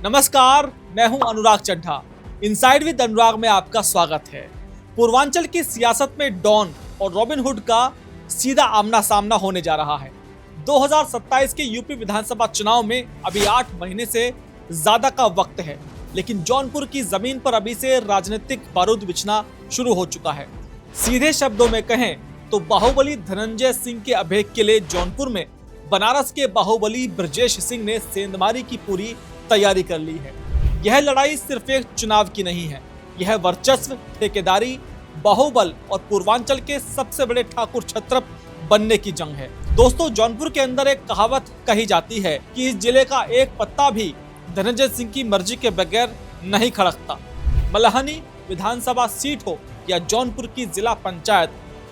नमस्कार, मैं हूं अनुराग चड्ढा। इनसाइड विद अनुराग में आपका स्वागत है। पूर्वांचल की सियासत में डॉन और रॉबिन हुड का सीधा आमना सामना होने जा रहा है। 2027 के यूपी विधानसभा चुनाव में अभी 8 महीने से ज्यादा का वक्त है, लेकिन जौनपुर की जमीन पर अभी से राजनीतिक बारूद बिछना शुरू हो चुका है। सीधे शब्दों में कहें तो बाहुबली धनंजय सिंह के अभेद के लिए जौनपुर में बनारस के बाहुबली ब्रजेश सिंह ने सेंधमारी की पूरी तैयारी कर ली है। यह लड़ाई सिर्फ एक चुनाव की नहीं है, यह वर्चस्व, ठेकेदारी, बाहुबल और पूर्वांचल के सबसे बड़े ठाकुर छत्रप बनने की जंग है। दोस्तों, जौनपुर के अंदर एक कहावत कही जाती है कि इस जिले का एक पत्ता भी धनंजय सिंह की मर्जी के बगैर नहीं खड़कता। मल्हानी विधानसभा सीट हो या जौनपुर की जिला पंचायत,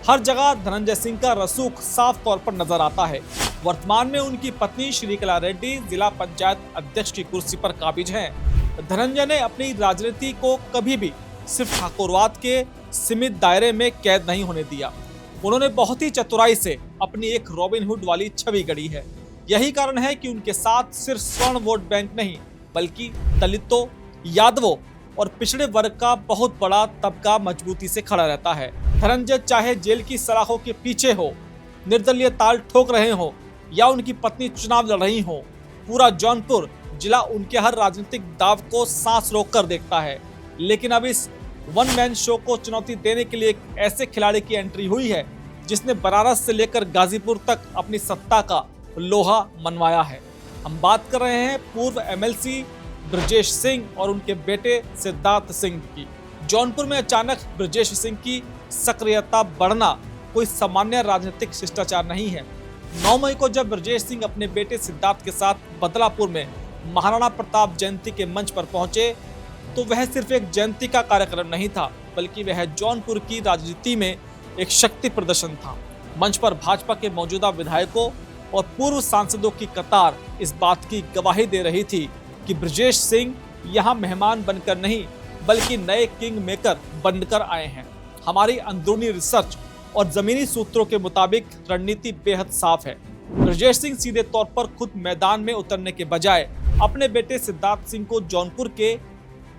हर जगह धनंजय सिंह का रसूख साफ तौर पर नजर आता है। वर्तमान में उनकी पत्नी श्रीकला रेड्डी जिला पंचायत अध्यक्ष की कुर्सी पर काबिज हैं। धनंजय ने अपनी राजनीति को कभी भी सिर्फ ठाकुरवाद के सीमित दायरे में कैद नहीं होने दिया। उन्होंने बहुत ही चतुराई से अपनी एक रॉबिन हुड वाली छवि गढ़ी है। यही कारण है कि उनके साथ सिर्फ स्वर्ण वोट बैंक नहीं, बल्कि दलितों, यादवों और पिछड़े वर्ग का बहुत बड़ा तबका मजबूती से खड़ा रहता है। धनंजय चाहे जेल की सलाखों के पीछे हो, निर्दलीय ताल ठोक रहे हो या उनकी पत्नी चुनाव लड़ रही हो, पूरा जौनपुर जिला उनके हर राजनीतिक दाव को सांस रोक कर देखता है। लेकिन अब इस वन मैन शो को चुनौती देने के लिए एक ऐसे खिलाड़ी की एंट्री हुई है जिसने बनारस से लेकर गाजीपुर तक अपनी सत्ता का लोहा मनवाया है। हम बात कर रहे हैं पूर्व एमएलसी ब्रजेश सिंह और उनके बेटे सिद्धार्थ सिंह की। जौनपुर में अचानक ब्रजेश सिंह की सक्रियता बढ़ना कोई सामान्य राजनीतिक शिष्टाचार नहीं है। 9 मई को जब ब्रजेश सिंह अपने बेटे सिद्धार्थ के साथ बदलापुर में महाराणा प्रताप जयंती के मंच पर पहुंचे तो वह सिर्फ एक जयंती का कार्यक्रम नहीं था, बल्कि वह जौनपुर की राजनीति में एक शक्ति प्रदर्शन था। मंच पर भाजपा के मौजूदा विधायकों और पूर्व सांसदों की कतार इस बात की गवाही दे रही थी कि ब्रजेश सिंह यहाँ मेहमान बनकर नहीं, बल्कि नए किंग मेकर बनकर आए हैं। हमारी अंदरूनी रिसर्च और जमीनी सूत्रों के मुताबिक रणनीति बेहद साफ है। ब्रजेश सिंह सीधे तौर पर खुद मैदान में उतरने के बजाय अपने बेटे सिद्धार्थ सिंह को जौनपुर के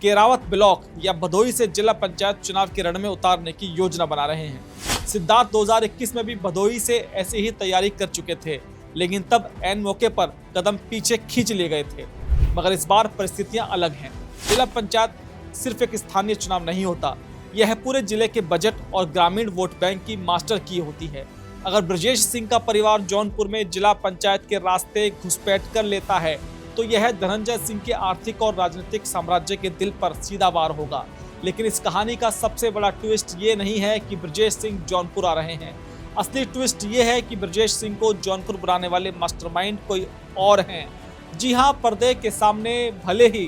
केरावत ब्लॉक या भदोही से जिला पंचायत चुनाव के रण में उतारने की योजना बना रहे हैं। सिद्धार्थ 2021 में भी भदोही से ऐसे ही तैयारी कर चुके थे, लेकिन तब ऐन मौके पर कदम पीछे खींच लिए गए थे। मगर इस बार परिस्थितियां अलग हैं। जिला पंचायत सिर्फ एक स्थानीय चुनाव नहीं होता, यह पूरे जिले के बजट और ग्रामीण वोट बैंक की मास्टर की होती है। अगर ब्रजेश सिंह का परिवार जौनपुर में जिला पंचायत के रास्ते घुसपैठ कर लेता है तो यह धनंजय सिंह के आर्थिक और राजनीतिक साम्राज्य के दिल पर सीधा वार होगा। लेकिन इस कहानी का सबसे बड़ा ट्विस्ट ये नहीं है कि ब्रजेश सिंह जौनपुर आ रहे हैं। असली ट्विस्ट ये है कि ब्रजेश सिंह को जौनपुर बुलाने वाले मास्टरमाइंड कोई और हैं। जी हाँ, पर्दे के सामने भले ही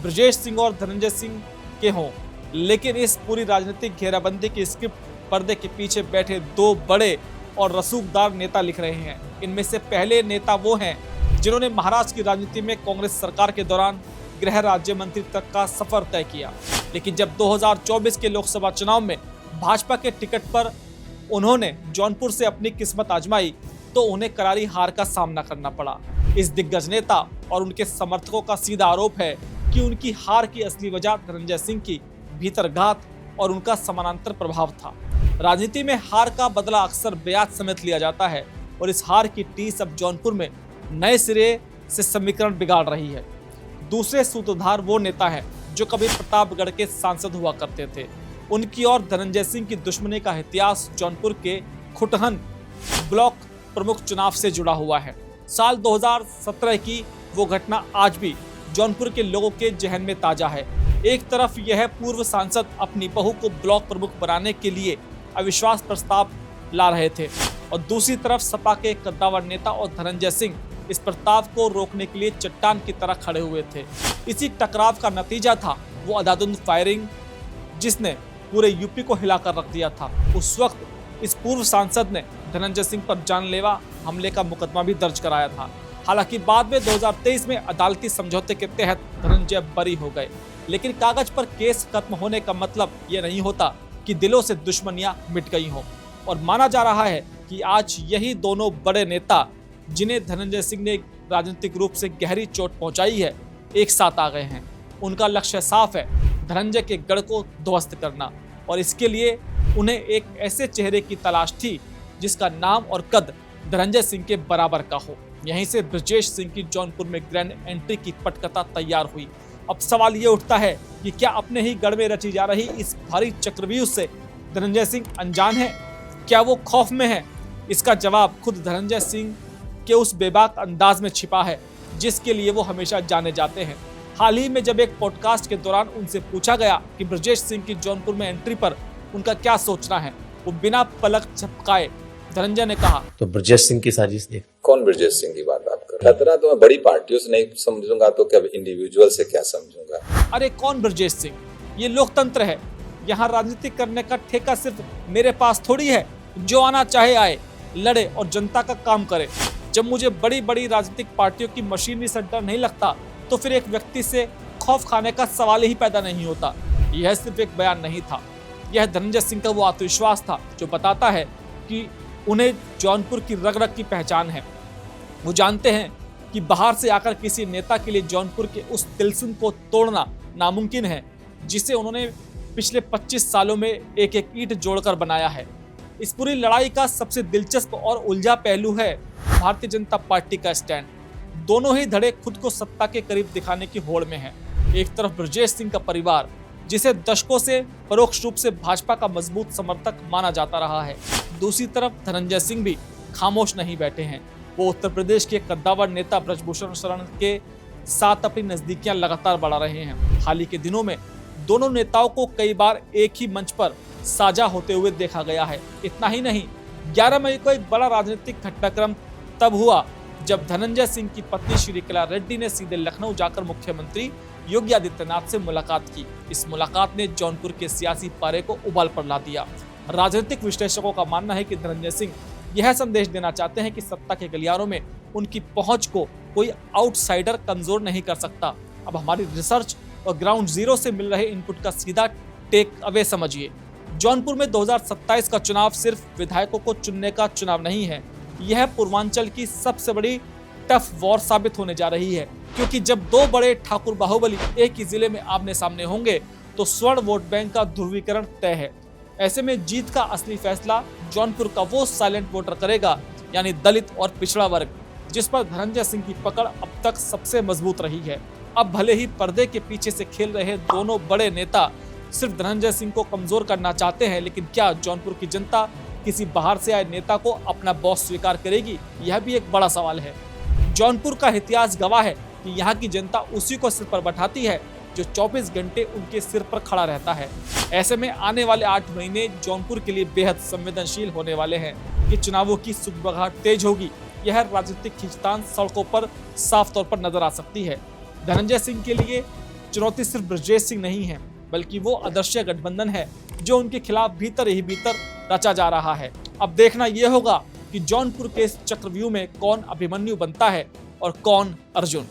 ब्रजेश सिंह और धनंजय सिंह के हों, लेकिन इस पूरी राजनीतिक घेराबंदी की स्क्रिप्ट पर्दे के पीछे बैठे 2 बड़े और रसूखदार नेता लिख रहे हैं। इनमें से पहले नेता वो हैं जिन्होंने महाराष्ट्र की राजनीति में कांग्रेस सरकार के दौरान गृह राज्य मंत्री तक का सफर तय किया, लेकिन जब 2024 के लोकसभा चुनाव में भाजपा के टिकट पर उन्होंने जौनपुर से अपनी किस्मत आजमाई तो उन्हें करारी हार का सामना करना पड़ा। इस दिग्गज नेता और उनके समर्थकों का सीधा आरोप है कि उनकी हार की असली वजह धनंजय सिंह की भीतरघात और उनका समानांतर प्रभाव था। राजनीति में हार का बदला अक्सर ब्याज समेत लिया जाता है और इस हार की टीस अब जौनपुर में नए सिरे से समीकरण बिगाड़ रही है। दूसरे सूत्रधार वो नेता है जो कभी प्रतापगढ़ के सांसद हुआ करते थे। उनकी और धनंजय सिंह की दुश्मनी का इतिहास जौनपुर के खुटहन ब्लॉक प्रमुख चुनाव से जुड़ा हुआ है। साल 2017 की वो घटना आज भी जौनपुर के लोगों के जहन में ताजा है। एक तरफ यह पूर्व सांसद अपनी बहू को ब्लॉक प्रमुख बनाने के लिए अविश्वास प्रस्ताव ला रहे थे और दूसरी तरफ सपा के कद्दावर नेता और धनंजय सिंह इस प्रस्ताव को रोकने के लिए चट्टान की तरह खड़े हुए थे। इसी टकराव का नतीजा था वो अंधाधुंध फायरिंग जिसने पूरे यूपी को हिलाकर रख दिया था। उस वक्त इस पूर्व सांसद ने धनंजय सिंह पर जानलेवा हमले का मुकदमा भी दर्ज कराया था। हालांकि बाद में 2023 में अदालती समझौते के तहत धनंजय बरी हो गए, लेकिन कागज पर केस खत्म होने का मतलब ये नहीं होता कि दिलों से दुश्मनियां मिट गई हों। और माना जा रहा है कि आज यही दोनों बड़े नेता जिन्हें धनंजय सिंह ने राजनीतिक रूप से गहरी चोट पहुंचाई है, एक साथ आ गए हैं। उनका लक्ष्य साफ है, धनंजय के गढ़ को ध्वस्त करना, और इसके लिए उन्हें एक ऐसे चेहरे की तलाश थी जिसका नाम और कद धनंजय सिंह के बराबर का हो। यहीं से बृजेश सिंह की जौनपुर में ग्रैंड एंट्री की पटकथा तैयार हुई। अब सवाल ये उठता है कि क्या अपने ही गढ़ में रची जा रही इस भारी चक्रव्यूह से धनंजय सिंह अनजान है? क्या वो खौफ में है? इसका जवाब खुद धनंजय सिंह के उस बेबाक अंदाज में छिपा है जिसके लिए वो हमेशा जाने जाते हैं। हाल ही में जब एक पॉडकास्ट के दौरान उनसे पूछा गया कि बृजेश सिंह की जौनपुर में एंट्री पर उनका क्या सोचना है, वो बिना पलक झपकाए धनंजय ने कहा, तो बृजेश सिंह की साजिश देख। कौन बृजेश सिंह की बात आप कर रहे हैं? खतरा तो मैं बड़ी पार्टियों से नहीं समझूंगा तो क्या इंडिविजुअल से क्या समझूंगा? अरे कौन बृजेश सिंह? ये लोकतंत्र है, यहाँ राजनीति करने का ठेका सिर्फ मेरे पास थोड़ी है। जो आना चाहे आए, लड़े और जनता का काम करे। जब मुझे बड़ी बड़ी राजनीतिक पार्टियों की मशीनरी से डर नहीं लगता तो फिर एक व्यक्ति से खौफ खाने का सवाल ही पैदा नहीं होता। यह सिर्फ एक बयान नहीं था, यह धनंजय सिंह का वो आत्मविश्वास था जो बताता है कि उन्हें जौनपुर की रग रग की पहचान है। वो जानते हैं कि बाहर से आकर किसी नेता के लिए जौनपुर के उस तिलस्म को तोड़ना नामुमकिन है जिसे उन्होंने पिछले 25 सालों में एक एक ईंट जोड़कर बनाया है। इस पूरी लड़ाई का सबसे दिलचस्प और उलझा पहलू है भारतीय जनता पार्टी का स्टैंड। दोनों ही धड़े खुद को सत्ता के करीब दिखाने की होड़ में हैं। एक तरफ बृजेश सिंह का परिवार जिसे दशकों से परोक्ष रूप से भाजपा का मजबूत समर्थक माना जाता रहा है, दूसरी तरफ धनंजय सिंह भी खामोश नहीं बैठे हैं। वो उत्तर प्रदेश के कद्दावर नेता ब्रजभूषण शरण के साथ अपनी नजदीकियां लगातार बढ़ा रहे हैं। हाल ही के दिनों में दोनों नेताओं को कई बार एक ही मंच पर साझा होते हुए देखा गया है। इतना ही नहीं, 11 मई को एक बड़ा राजनीतिक घटनाक्रम तब हुआ जब धनंजय सिंह की पत्नी श्रीकला रेड्डी ने सीधे लखनऊ जाकर मुख्यमंत्री योगी आदित्यनाथ से मुलाकात की। इस मुलाकात ने जौनपुर के सियासी पारे को उबाल पर ला दिया। राजनीतिक विश्लेषकों का मानना है कि धनंजय सिंह यह संदेश देना चाहते हैं कि सत्ता के गलियारों में उनकी पहुंच को कोई आउटसाइडर कमजोर नहीं कर सकता। अब हमारी रिसर्च और ग्राउंड जीरो से मिल रहे इनपुट का सीधा टेक अवे समझिए। जौनपुर में 2027 का चुनाव सिर्फ विधायकों को चुनने का चुनाव नहीं है, यह पूर्वांचल की सबसे बड़ी टफ वॉर साबित होने जा रही है, क्योंकि जब दो बड़े ठाकुर बाहुबली एक ही जिले में आमने सामने होंगे तो स्वर्ण वोट बैंक का ध्रुवीकरण तय है। ऐसे में जीत का असली फैसला जौनपुर का वो साइलेंट वोटर करेगा, यानी दलित और पिछड़ा वर्ग, जिस पर धनंजय सिंह की पकड़ अब तक सबसे मजबूत रही है। अब भले ही पर्दे के पीछे से खेल रहे दोनों बड़े नेता सिर्फ धनंजय सिंह को कमजोर करना चाहते हैं, लेकिन क्या जौनपुर की जनता किसी बाहर से आए नेता को अपना बॉस स्वीकार करेगी? यह भी एक बड़ा सवाल है। जौनपुर का इतिहास गवाह है कि यहाँ की जनता उसी को सिर पर बैठाती है जो 24 घंटे उनके सिर पर खड़ा रहता है। ऐसे में आने वाले 8 महीने जौनपुर के लिए बेहद संवेदनशील होने वाले हैं कि चुनावों की सुगबुगाहट तेज होगी। यह राजनीतिक खींचतान सड़कों पर साफ तौर पर नजर आ सकती है। धनंजय सिंह के लिए चुनौती सिर्फ बृजेश सिंह नहीं है, बल्कि वो आदर्श गठबंधन है जो उनके खिलाफ भीतर ही भीतर रचा जा रहा है। अब देखना यह होगा कि जौनपुर के इस चक्रव्यूह में कौन अभिमन्यु बनता है और कौन अर्जुन।